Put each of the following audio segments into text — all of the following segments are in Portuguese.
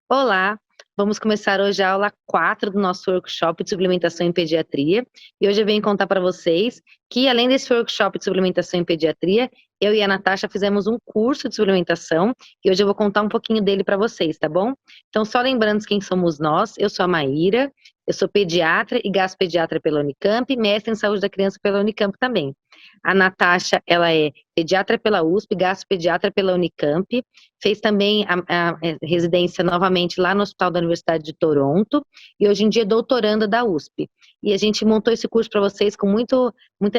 Olá, vamos começar hoje a aula 4 do nosso workshop de suplementação em pediatria. E hoje eu venho contar para vocês que, além desse workshop de suplementação em pediatria, eu e a Natasha fizemos um curso de suplementação e hoje eu vou contar um pouquinho dele para vocês, tá bom? Então, só lembrando quem somos nós, eu sou a Maíra, eu sou pediatra e gastropediatra pela Unicamp, e mestre em saúde da criança pela Unicamp também. A Natasha, ela é pediatra pela USP, gastropediatra pela Unicamp, fez também a residência novamente lá no Hospital da Universidade de Toronto e hoje em dia é doutoranda da USP. E a gente montou esse curso para vocês com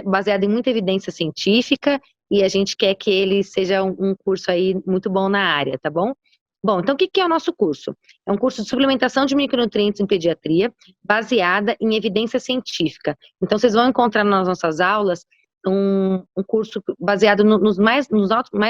baseado em muita evidência científica e a gente quer que ele seja um curso aí muito bom na área, tá bom? Bom, então o que é o nosso curso? É um curso de suplementação de micronutrientes em pediatria, baseada em evidência científica. Então, vocês vão encontrar nas nossas aulas um curso baseado nos mais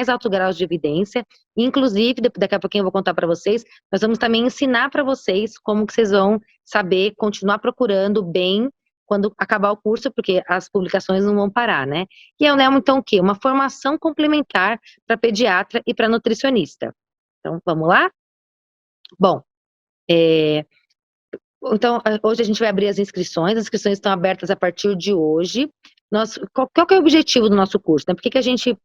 altos graus de evidência, inclusive, daqui a pouquinho eu vou contar para vocês, nós vamos também ensinar para vocês como que vocês vão saber continuar procurando bem quando acabar o curso, porque as publicações não vão parar, né? E é, então, o quê? Uma formação complementar para pediatra e para nutricionista. Então, vamos lá? Bom, então, hoje a gente vai abrir as inscrições estão abertas a partir de hoje. Qual que é o objetivo do nosso curso? Né? Por que a gente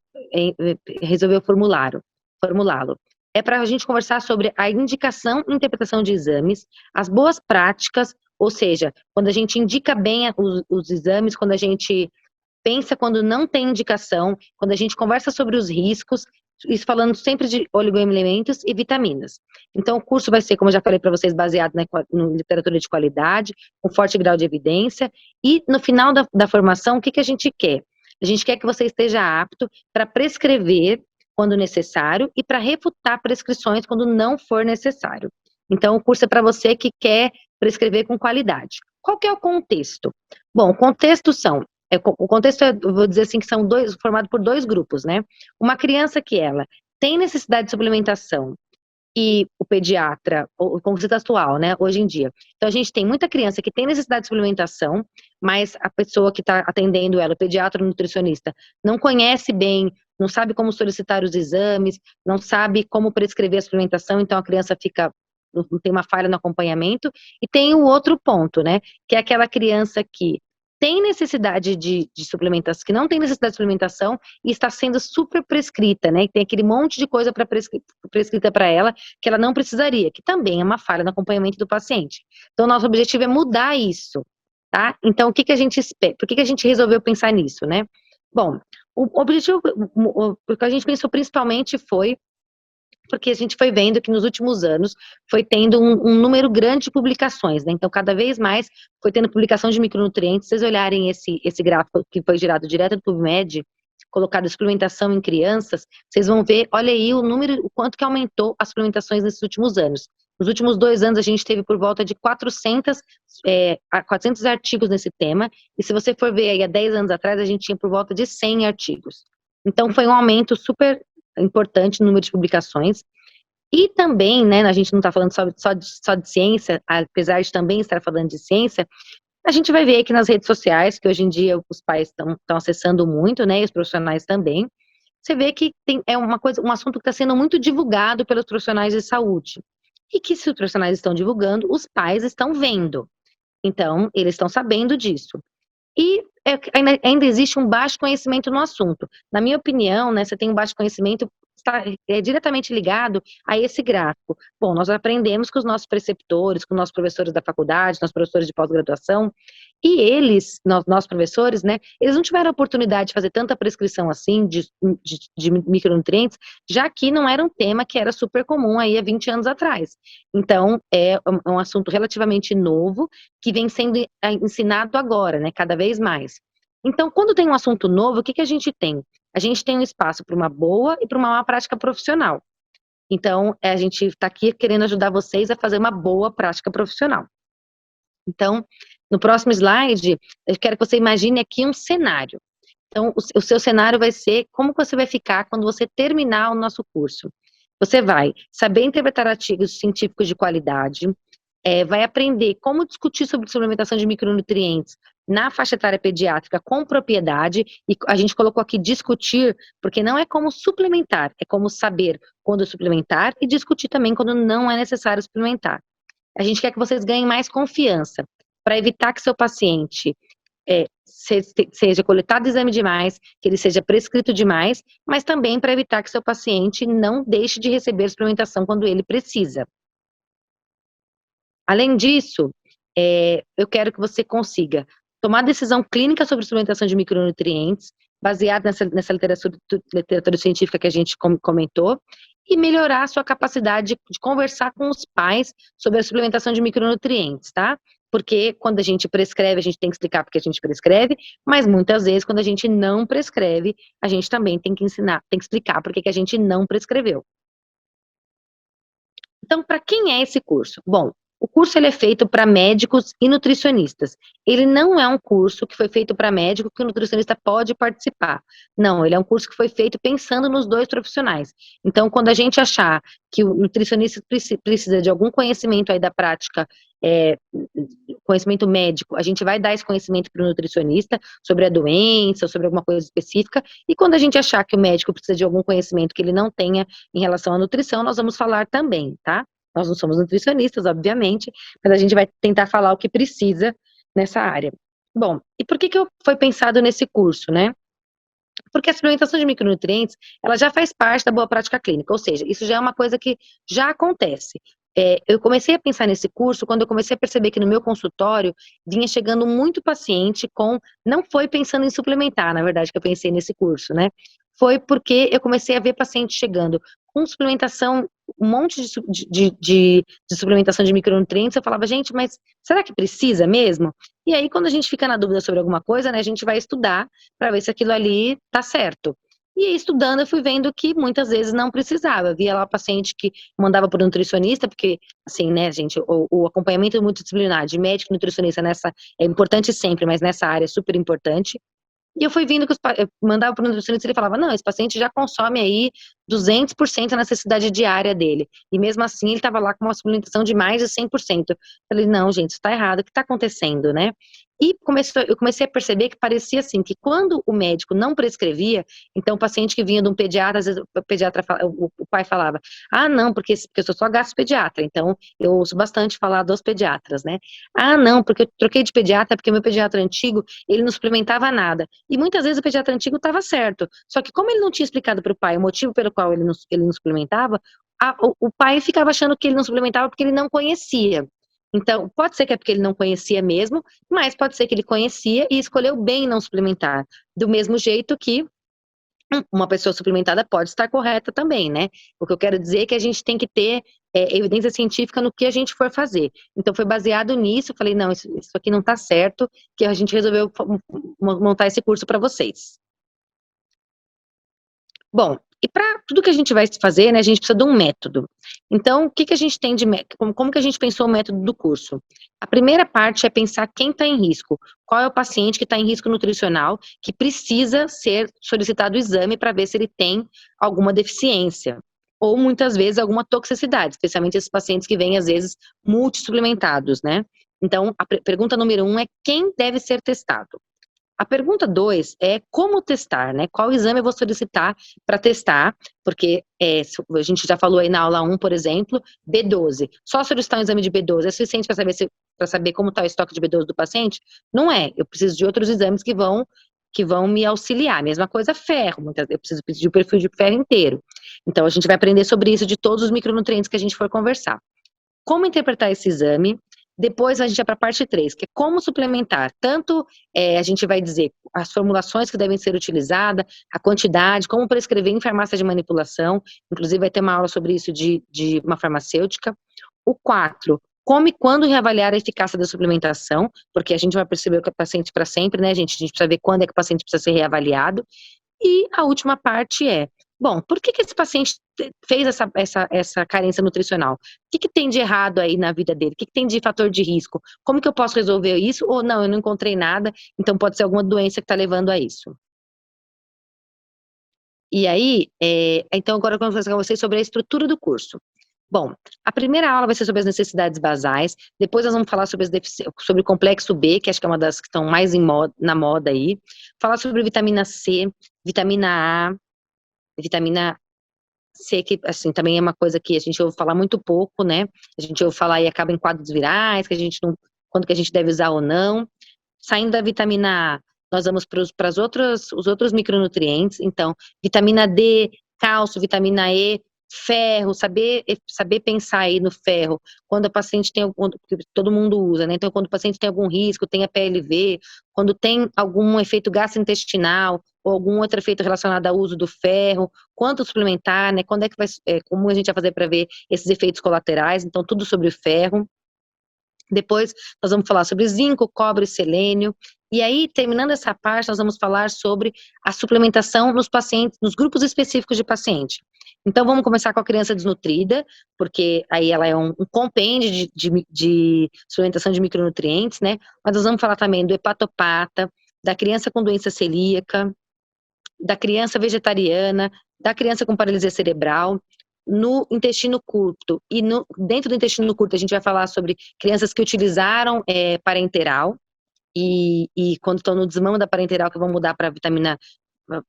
resolveu formulá-lo? É para a gente conversar sobre a indicação e interpretação de exames, as boas práticas, ou seja, quando a gente indica bem os exames, quando a gente pensa quando não tem indicação, quando a gente conversa sobre os riscos, isso falando sempre de oligoelementos e vitaminas. Então, o curso vai ser, como eu já falei para vocês, baseado na literatura de qualidade, com forte grau de evidência, e no final da formação, o que a gente quer? A gente quer que você esteja apto para prescrever quando necessário e para refutar prescrições quando não for necessário. Então, o curso é para você que quer prescrever com qualidade. Qual que é o contexto? Bom, o contexto o contexto eu vou dizer assim, que são formado por dois grupos, né? Uma criança que ela tem necessidade de suplementação e o pediatra, o conceito atual, né, hoje em dia. Então, a gente tem muita criança que tem necessidade de suplementação, mas a pessoa que está atendendo ela, o pediatra, o nutricionista, não conhece bem, não sabe como solicitar os exames, não sabe como prescrever a suplementação, então a criança tem uma falha no acompanhamento. E tem o outro ponto, né, que é aquela criança que tem necessidade de suplementação, que não tem necessidade de suplementação e está sendo super prescrita, né? E tem aquele monte de coisa prescrita para ela que ela não precisaria, que também é uma falha no acompanhamento do paciente. Então, nosso objetivo é mudar isso, tá? Então, o que que a gente espera? Por que a gente resolveu pensar nisso, né? Bom, o objetivo, o que a gente pensou principalmente foi porque a gente foi vendo que nos últimos anos foi tendo um número grande de publicações, né? Então, cada vez mais foi tendo publicação de micronutrientes. Se vocês olharem esse gráfico que foi gerado direto do PubMed, colocado suplementação em crianças, vocês vão ver, olha aí o número, o quanto que aumentou as suplementações nesses últimos anos. Nos últimos 2 anos, a gente teve por volta de 400 artigos nesse tema, e se você for ver aí, há 10 anos atrás, a gente tinha por volta de 100 artigos. Então, foi um aumento super importante no número de publicações. E também, né, a gente não está falando só de ciência, apesar de também estar falando de ciência, a gente vai ver aqui nas redes sociais, que hoje em dia os pais estão acessando muito, né, e os profissionais também, você vê que é um assunto que está sendo muito divulgado pelos profissionais de saúde. E que se os profissionais estão divulgando, os pais estão vendo. Então, eles estão sabendo disso. E ainda existe um baixo conhecimento no assunto. Na minha opinião, né, você tem um baixo conhecimento, está diretamente ligado a esse gráfico. Bom, nós aprendemos com os nossos preceptores, com os nossos professores da faculdade, nossos professores de pós-graduação, e nós professores, né, eles não tiveram a oportunidade de fazer tanta prescrição assim de micronutrientes, já que não era um tema que era super comum aí há 20 anos atrás. Então, é um assunto relativamente novo, que vem sendo ensinado agora, né, cada vez mais. Então, quando tem um assunto novo, o que a gente tem? A gente tem um espaço para uma boa e para uma má prática profissional. Então, a gente está aqui querendo ajudar vocês a fazer uma boa prática profissional. Então, no próximo slide, eu quero que você imagine aqui um cenário. Então, o seu cenário vai ser como você vai ficar quando você terminar o nosso curso. Você vai saber interpretar artigos científicos de qualidade, vai aprender como discutir sobre suplementação de micronutrientes na faixa etária pediátrica com propriedade, e a gente colocou aqui discutir, porque não é como suplementar, é como saber quando suplementar e discutir também quando não é necessário suplementar. A gente quer que vocês ganhem mais confiança, para evitar que seu paciente seja coletado exame demais, que ele seja prescrito demais, mas também para evitar que seu paciente não deixe de receber suplementação quando ele precisa. Além disso, eu quero que você consiga tomar decisão clínica sobre suplementação de micronutrientes, baseada nessa literatura científica que a gente comentou, e melhorar a sua capacidade de conversar com os pais sobre a suplementação de micronutrientes, tá? Porque quando a gente prescreve, a gente tem que explicar porque a gente prescreve, mas muitas vezes, quando a gente não prescreve, a gente também tem que ensinar, tem que explicar porque que a gente não prescreveu. Então, para quem é esse curso? Bom, o curso ele é feito para médicos e nutricionistas. Ele não é um curso que foi feito para médico que o nutricionista pode participar. Não, ele é um curso que foi feito pensando nos dois profissionais. Então, quando a gente achar que o nutricionista precisa de algum conhecimento aí da prática, conhecimento médico, a gente vai dar esse conhecimento para o nutricionista sobre a doença, sobre alguma coisa específica, e quando a gente achar que o médico precisa de algum conhecimento que ele não tenha em relação à nutrição, nós vamos falar também, tá? Nós não somos nutricionistas, obviamente, mas a gente vai tentar falar o que precisa nessa área. Bom, e por que foi pensado nesse curso, né? Porque a suplementação de micronutrientes, ela já faz parte da boa prática clínica, ou seja, isso já é uma coisa que já acontece. Eu comecei a pensar nesse curso quando eu comecei a perceber que no meu consultório vinha chegando muito paciente não foi pensando em suplementar, na verdade, que eu pensei nesse curso, né? Foi porque eu comecei a ver pacientes chegando com suplementação, um monte de suplementação de micronutrientes, eu falava, gente, mas será que precisa mesmo? E aí, quando a gente fica na dúvida sobre alguma coisa, né, a gente vai estudar para ver se aquilo ali tá certo. E aí, estudando, eu fui vendo que muitas vezes não precisava. Eu via lá o paciente que mandava para o nutricionista, porque, assim, né, gente, o acompanhamento multidisciplinar de médico e nutricionista é importante sempre, mas nessa área é super importante. E eu fui vendo que eu mandava para o nutricionista e ele falava, não, esse paciente já consome aí 200% da necessidade diária dele. E mesmo assim, ele estava lá com uma suplementação de mais de 100%. Eu falei, não, gente, isso está errado, o que está acontecendo, né? E eu comecei a perceber que parecia assim, que quando o médico não prescrevia, então o paciente que vinha de um pediatra, às vezes o pediatra, o pai falava, ah, não, porque eu sou só gastropediatra, então eu ouço bastante falar dos pediatras, né? Ah, não, porque eu troquei de pediatra, porque meu pediatra antigo, ele não suplementava nada. E muitas vezes o pediatra antigo estava certo, só que como ele não tinha explicado para o pai o motivo pelo qual ele não suplementava, o pai ficava achando que ele não suplementava porque ele não conhecia. Então, pode ser que é porque ele não conhecia mesmo, mas pode ser que ele conhecia e escolheu bem não suplementar. Do mesmo jeito que uma pessoa suplementada pode estar correta também, né? O que eu quero dizer é que a gente tem que ter evidência científica no que a gente for fazer. Então, foi baseado nisso, eu falei, não, isso aqui não está certo, que a gente resolveu montar esse curso para vocês. Bom, e para tudo que a gente vai fazer, né, a gente precisa de um método. Então, o que a gente tem de método? Como que a gente pensou o método do curso? A primeira parte é pensar quem está em risco. Qual é o paciente que está em risco nutricional, que precisa ser solicitado o exame para ver se ele tem alguma deficiência. Ou, muitas vezes, alguma toxicidade, especialmente esses pacientes que vêm, às vezes, multissuplementados, né? Então, a pergunta número 1 é quem deve ser testado. A pergunta 2 é como testar, né? Qual exame eu vou solicitar para testar? Porque a gente já falou aí na aula 1, por exemplo, B12. Só solicitar um exame de B12 é suficiente para saber como está o estoque de B12 do paciente? Não é. Eu preciso de outros exames que vão me auxiliar. Mesma coisa, ferro. Eu preciso pedir o perfil de ferro inteiro. Então, a gente vai aprender sobre isso de todos os micronutrientes que a gente for conversar. Como interpretar esse exame? Depois a gente vai para a parte 3, que é como suplementar. Tanto a gente vai dizer as formulações que devem ser utilizadas, a quantidade, como prescrever em farmácia de manipulação, inclusive vai ter uma aula sobre isso de uma farmacêutica. O 4, como e quando reavaliar a eficácia da suplementação, porque a gente vai perceber que é paciente para sempre, né, gente? A gente precisa ver quando é que o paciente precisa ser reavaliado. E a última parte bom, por que esse paciente fez essa carência nutricional? O que tem de errado aí na vida dele? O que tem de fator de risco? Como que eu posso resolver isso? Ou não, eu não encontrei nada, então pode ser alguma doença que está levando a isso. E aí, então agora eu vou conversar com vocês sobre a estrutura do curso. Bom, a primeira aula vai ser sobre as necessidades basais, depois nós vamos falar sobre, sobre o complexo B, que acho que é uma das que estão mais na moda aí, falar sobre vitamina C, vitamina A, vitamina C, que assim, também é uma coisa que a gente ouve falar muito pouco, né? A gente ouve falar e acaba em quadros virais, que a gente não, quando que a gente deve usar ou não. Saindo da vitamina A, nós vamos para os outros micronutrientes, então, vitamina D, cálcio, vitamina E, ferro, saber pensar aí no ferro, quando a paciente tem algum, porque todo mundo usa, né? Então, quando o paciente tem algum risco, tem a PLV, quando tem algum efeito gastrointestinal, ou algum outro efeito relacionado ao uso do ferro, quanto suplementar, né? Quando é que vai, como a gente vai fazer para ver esses efeitos colaterais, então, tudo sobre o ferro. Depois nós vamos falar sobre zinco, cobre, selênio. E aí, terminando essa parte, nós vamos falar sobre a suplementação nos pacientes, nos grupos específicos de paciente. Então, vamos começar com a criança desnutrida, porque aí ela é um compêndio de suplementação de micronutrientes, né? Mas nós vamos falar também do hepatopata, da criança com doença celíaca, da criança vegetariana, da criança com paralisia cerebral, no intestino curto. E dentro do intestino curto, a gente vai falar sobre crianças que utilizaram parenteral, e quando estão no desmame da parenteral, que vão mudar para vitamina,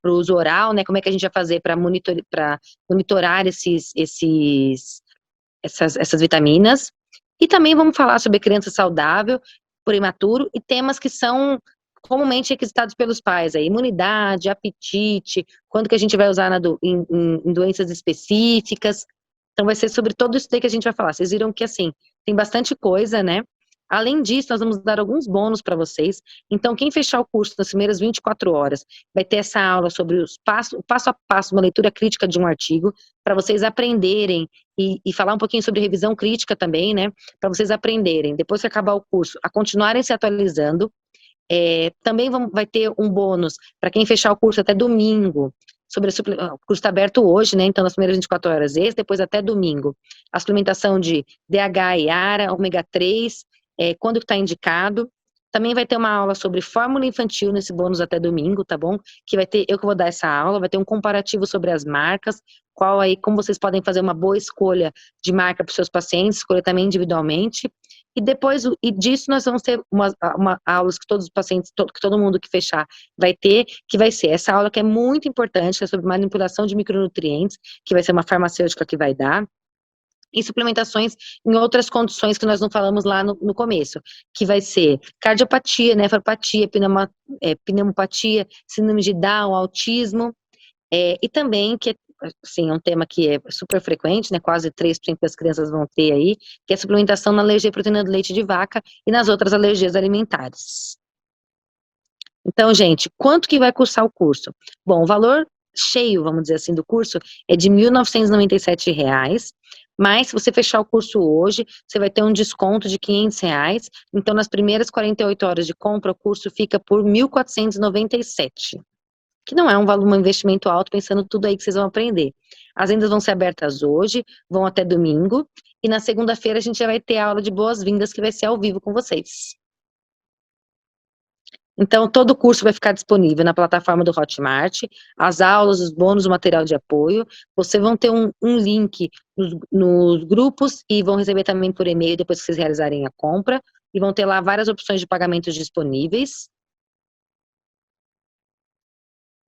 para o uso oral, né? Como é que a gente vai fazer para monitorar essas vitaminas. E também vamos falar sobre criança saudável, prematuro, e temas que são comumente requisitados pelos pais, aí, imunidade, apetite, quando que a gente vai usar em doenças específicas. Então vai ser sobre tudo isso daí que a gente vai falar. Vocês viram que, assim, tem bastante coisa, né? Além disso, nós vamos dar alguns bônus para vocês. Então, quem fechar o curso nas primeiras 24 horas, vai ter essa aula sobre o passo a passo, uma leitura crítica de um artigo, para vocês aprenderem e falar um pouquinho sobre revisão crítica também, né? Para vocês aprenderem, depois que acabar o curso, a continuarem se atualizando. Também vai ter um bônus para quem fechar o curso até domingo, sobre o curso está aberto hoje, né? Então, nas primeiras 24 horas, depois até domingo. A suplementação de DH e ARA, ômega 3, quando está indicado. Também vai ter uma aula sobre fórmula infantil nesse bônus até domingo, tá bom? Que vai ter, eu que vou dar essa aula, vai ter um comparativo sobre as marcas, como vocês podem fazer uma boa escolha de marca para os seus pacientes, escolher também individualmente. E depois disso, nós vamos ter uma aulas que todos os pacientes, que todo mundo que fechar vai ter, que vai ser essa aula que é muito importante, que é sobre manipulação de micronutrientes, que vai ser uma farmacêutica que vai dar, e suplementações em outras condições que nós não falamos lá no começo, que vai ser cardiopatia, nefropatia, pneumopatia, síndrome de Down, autismo, e também, que assim, é um tema que é super frequente, né, quase 3% das crianças vão ter aí, que é a suplementação na alergia à proteína do leite de vaca e nas outras alergias alimentares. Então, gente, quanto que vai custar o curso? Bom, o valor cheio, vamos dizer assim, do curso é de R$ 1.997, mas se você fechar o curso hoje, você vai ter um desconto de R$ 500, então nas primeiras 48 horas de compra, o curso fica por R$ 1.497. Que não é um investimento alto, pensando tudo aí que vocês vão aprender. As vendas vão ser abertas hoje, vão até domingo, e na segunda-feira a gente já vai ter a aula de boas-vindas, que vai ser ao vivo com vocês. Então, todo o curso vai ficar disponível na plataforma do Hotmart, as aulas, os bônus, o material de apoio. Vocês vão ter um link nos grupos e vão receber também por e-mail depois que vocês realizarem a compra, e vão ter lá várias opções de pagamentos disponíveis.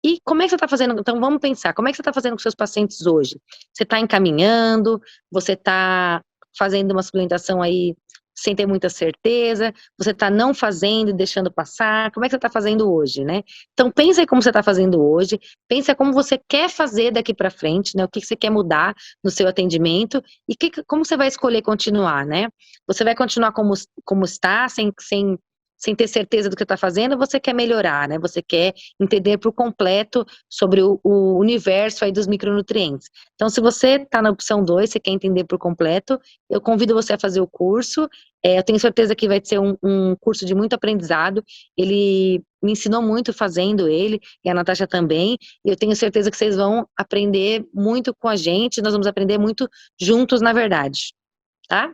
E como é que você está fazendo? Então, vamos pensar, como é que você está fazendo com seus pacientes hoje? Você está encaminhando? Você está fazendo uma suplementação aí sem ter muita certeza? Você está não fazendo e deixando passar? Como é que você está fazendo hoje, né? Então, pensa aí como você está fazendo hoje, pensa como você quer fazer daqui para frente, né? O que você quer mudar no seu atendimento e como você vai escolher continuar, né? Você vai continuar como está, sem ter certeza do que está fazendo, você quer melhorar, né? Você quer entender por completo sobre o universo aí dos micronutrientes. Então, se você está na opção 2, você quer entender por completo, eu convido você a fazer o curso. Eu tenho certeza que vai ser um curso de muito aprendizado. Ele me ensinou muito fazendo ele, e a Natasha também. E eu tenho certeza que vocês vão aprender muito com a gente, nós vamos aprender muito juntos, na verdade. Tá?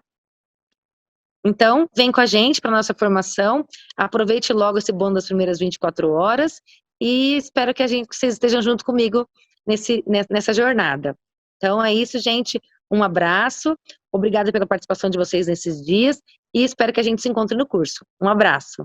Então, vem com a gente para nossa formação, aproveite logo esse bônus das primeiras 24 horas e espero que vocês estejam junto comigo nessa jornada. Então, é isso, gente. Um abraço, obrigada pela participação de vocês nesses dias e espero que a gente se encontre no curso. Um abraço.